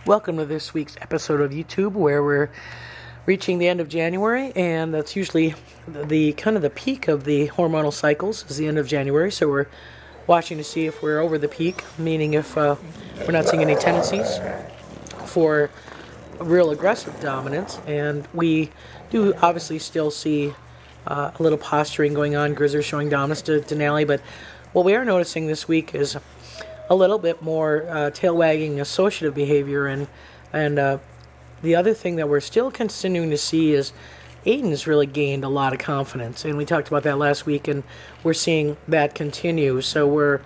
Welcome to this week's episode of YouTube, where we're reaching the end of January, and that's usually the kind of the peak of the hormonal cycles is the end of January. So we're watching to see if we're over the peak, meaning if we're not seeing any tendencies for real aggressive dominance. And we do obviously still see a little posturing going on. Grizzer showing dominance to Denali, but what we are noticing this week is a little bit more tail wagging associative behavior, and the other thing that we're still continuing to see is Aidan has really gained a lot of confidence, and we talked about that last week, and we're seeing that continue. So we're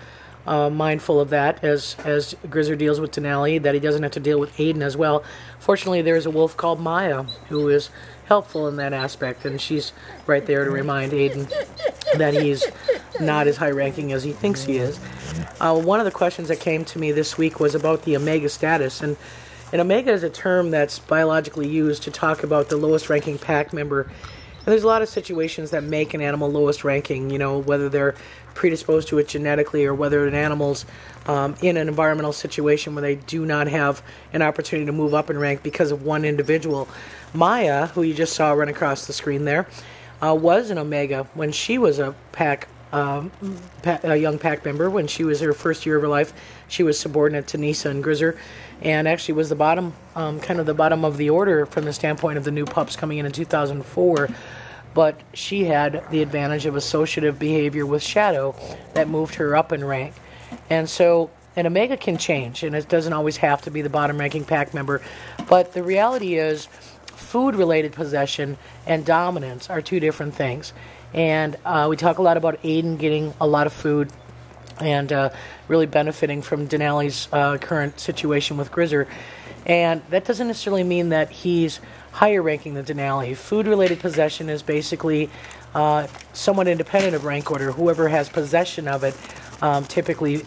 mindful of that as Grizzer deals with Denali, that he doesn't have to deal with Aidan as well. Fortunately, there's a wolf called Maya who is helpful in that aspect, and she's right there to remind Aidan that he's not as high-ranking as he thinks he is. One of the questions that came to me this week was about the omega status, and omega is a term that's biologically used to talk about the lowest-ranking pack member. And there's a lot of situations that make an animal lowest ranking, whether they're predisposed to it genetically or whether an animal's in an environmental situation where they do not have an opportunity to move up in rank because of one individual. Maya, who you just saw run across the screen there, was an omega when she was a young pack member. When she was her first year of her life, she was subordinate to Nisa and Grizzer, and actually was the bottom, kind of the bottom of the order from the standpoint of the new pups coming in 2004. But she had the advantage of associative behavior with Shadow that moved her up in rank. And so an omega can change, and it doesn't always have to be the bottom ranking pack member. But the reality is, food-related possession and dominance are two different things. And we talk a lot about Aidan getting a lot of food and really benefiting from Denali's current situation with Grizzer. And that doesn't necessarily mean that he's higher ranking than Denali. Food-related possession is basically somewhat independent of rank order. Whoever has possession of it typically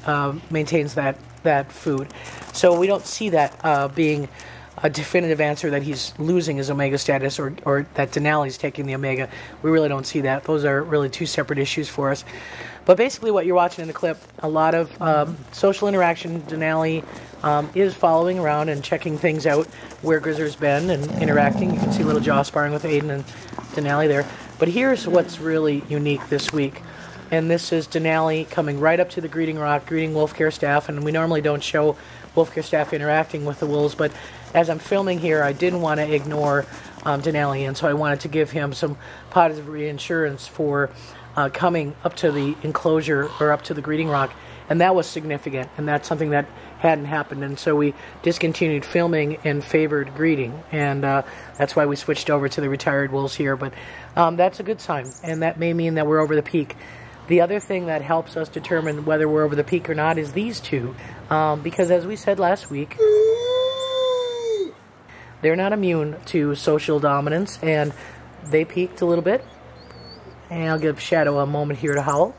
maintains that food. So we don't see that being a definitive answer that he's losing his omega status or that Denali's taking the omega. We really don't see that. Those are really two separate issues for us. But basically what you're watching in the clip, a lot of social interaction. Denali is following around and checking things out where Grizzer's been and interacting. You can see a little jaw sparring with Aidan and Denali there. But here's what's really unique this week. And this is Denali coming right up to the greeting rock, greeting wolf care staff. And we normally don't show wolf care staff interacting with the wolves, but as I'm filming here, I didn't want to ignore Denali, and so I wanted to give him some positive reassurance for coming up to the enclosure or up to the greeting rock, and that was significant, and that's something that hadn't happened, and so we discontinued filming and favored greeting, and that's why we switched over to the retired wolves here. But that's a good sign, and that may mean that we're over the peak. The other thing that helps us determine whether we're over the peak or not is these two, because as we said last week, they're not immune to social dominance, and they peaked a little bit. And I'll give Shadow a moment here to howl.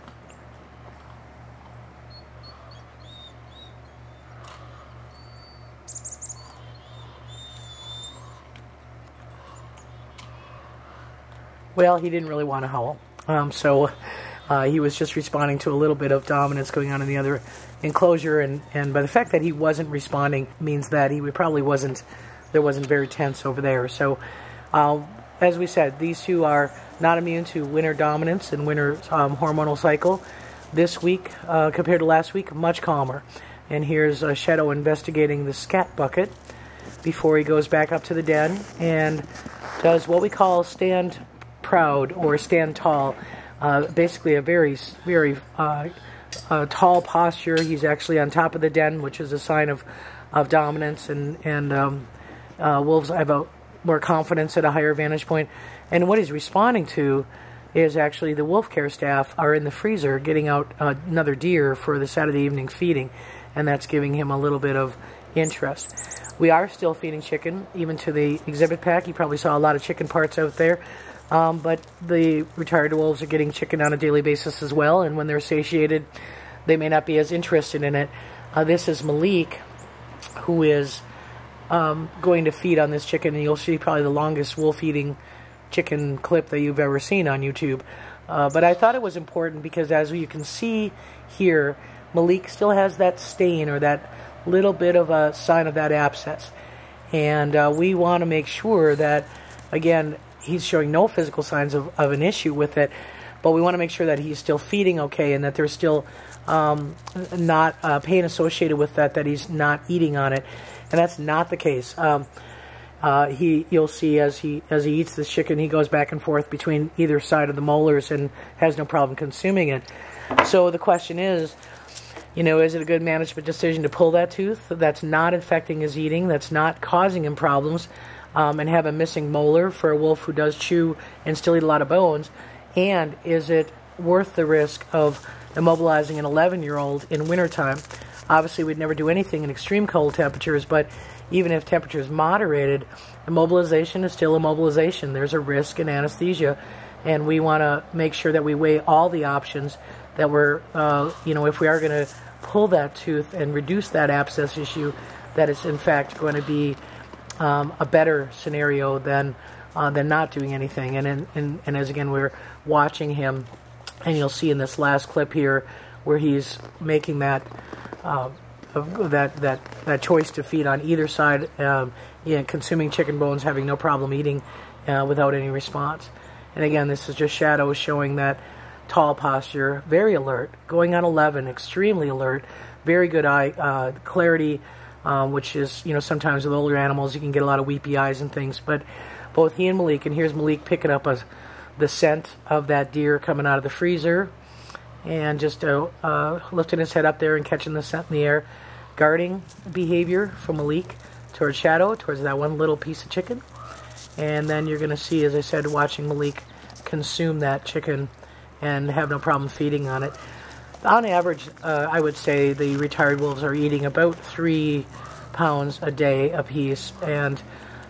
Well, he didn't really want to howl, so he was just responding to a little bit of dominance going on in the other enclosure, and by the fact that he wasn't responding means that he probably wasn't very tense over there. So as we said, these two are not immune to winter dominance and winter hormonal cycle. This week compared to last week, much calmer. And here's Shadow investigating the scat bucket before he goes back up to the den and does what we call stand proud or stand tall. Basically a very tall posture. He's actually on top of the den, which is a sign of dominance, and wolves have more confidence at a higher vantage point. And what he's responding to is actually the wolf care staff are in the freezer getting out another deer for the Saturday evening feeding, and that's giving him a little bit of interest. We are still feeding chicken, even to the exhibit pack. You probably saw a lot of chicken parts out there. But the retired wolves are getting chicken on a daily basis as well, and when they're satiated, they may not be as interested in it. This is Malik, who is going to feed on this chicken, and you'll see probably the longest wolf eating chicken clip that you've ever seen on YouTube. But I thought it was important because, as you can see here, Malik still has that stain or that little bit of a sign of that abscess. And we want to make sure that, again, he's showing no physical signs of an issue with it, but we want to make sure that he's still feeding okay and that there's still not pain associated with that he's not eating on it. And that's not the case. You'll see as he eats this chicken, he goes back and forth between either side of the molars and has no problem consuming it. So the question is, is it a good management decision to pull that tooth that's not affecting his eating, that's not causing him problems, and have a missing molar for a wolf who does chew and still eat a lot of bones? And is it worth the risk of immobilizing an 11-year-old in wintertime? Obviously, we'd never do anything in extreme cold temperatures, but even if temperature is moderated, immobilization is still immobilization. There's a risk in anesthesia, and we want to make sure that we weigh all the options, that we're, if we are going to pull that tooth and reduce that abscess issue, that it's in fact going to be a better scenario than not doing anything. And as again, we're watching him, and you'll see in this last clip here where he's making that choice to feed on either side, consuming chicken bones, having no problem eating without any response. And again, this is just shadows showing that tall posture, very alert, going on 11, extremely alert, very good eye clarity, which is, sometimes with older animals you can get a lot of weepy eyes and things. But both he and Malik, and here's Malik picking up the scent of that deer coming out of the freezer, and just lifting his head up there and catching the scent in the air. Guarding behavior from Malik towards shadow, towards that one little piece of chicken. And then you're going to see, as I said, watching Malik consume that chicken and have no problem feeding on it. On average, I would say the retired wolves are eating about 3 pounds a day apiece. And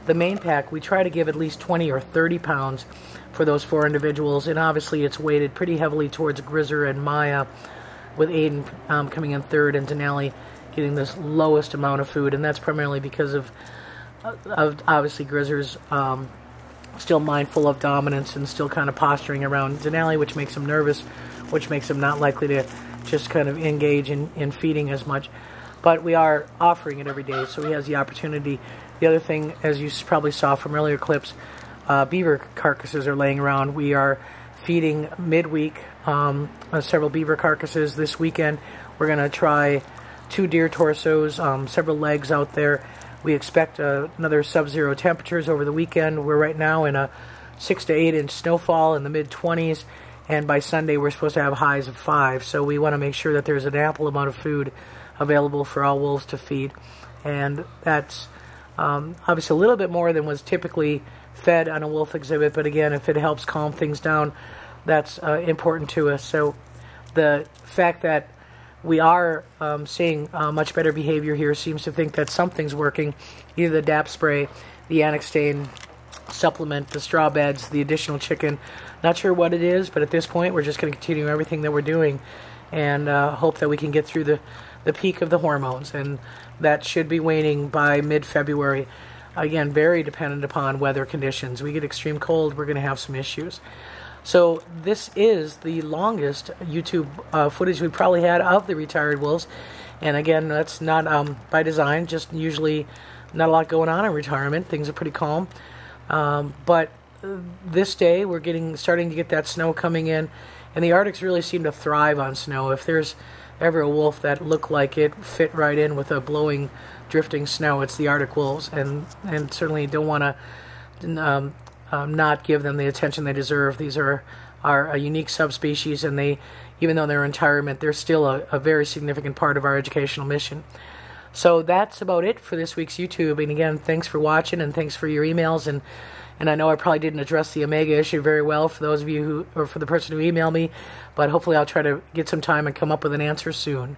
the main pack, we try to give at least 20 or 30 pounds for those 4 individuals. And obviously it's weighted pretty heavily towards Grizzer and Maya, with Aidan coming in third and Denali getting this lowest amount of food. And that's primarily because of obviously Grizzer's still mindful of dominance and still kind of posturing around Denali, which makes him nervous, which makes him not likely to just kind of engage in feeding as much. But we are offering it every day, so he has the opportunity. The other thing, as you probably saw from earlier clips, beaver carcasses are laying around. We are feeding midweek several beaver carcasses. This weekend we're going to try 2 deer torsos, several legs out there. We expect another sub-zero temperatures over the weekend. We're right now in a 6 to 8 inch snowfall in the mid-20s, and by Sunday we're supposed to have highs of 5. So we want to make sure that there's an ample amount of food available for all wolves to feed. And that's obviously a little bit more than was typically fed on a wolf exhibit, but again, if it helps calm things down, that's important to us. So the fact that we are seeing much better behavior here seems to think that something's working. Either the DAP spray, the Annextane supplement, the straw beds, the additional chicken. Not sure what it is, but at this point we're just going to continue everything that we're doing and hope that we can get through the peak of the hormones. And that should be waning by mid-February. Again, very dependent upon weather conditions. We get extreme cold, we're going to have some issues. So this is the longest YouTube footage we probably had of the retired wolves. And again, that's not by design, just usually not a lot going on in retirement. Things are pretty calm. But this day, we're starting to get that snow coming in. And the Arctics really seem to thrive on snow. If there's ever a wolf that looked like it fit right in with a blowing, drifting snow, it's the Arctic wolves. And certainly don't want to not give them the attention they deserve. These are a unique subspecies, and they, even though they're in retirement, they're still a very significant part of our educational mission. So that's about it for this week's YouTube. And again, thanks for watching, and thanks for your emails. And I know I probably didn't address the Omega issue very well for those of you or for the person who emailed me, but hopefully I'll try to get some time and come up with an answer soon.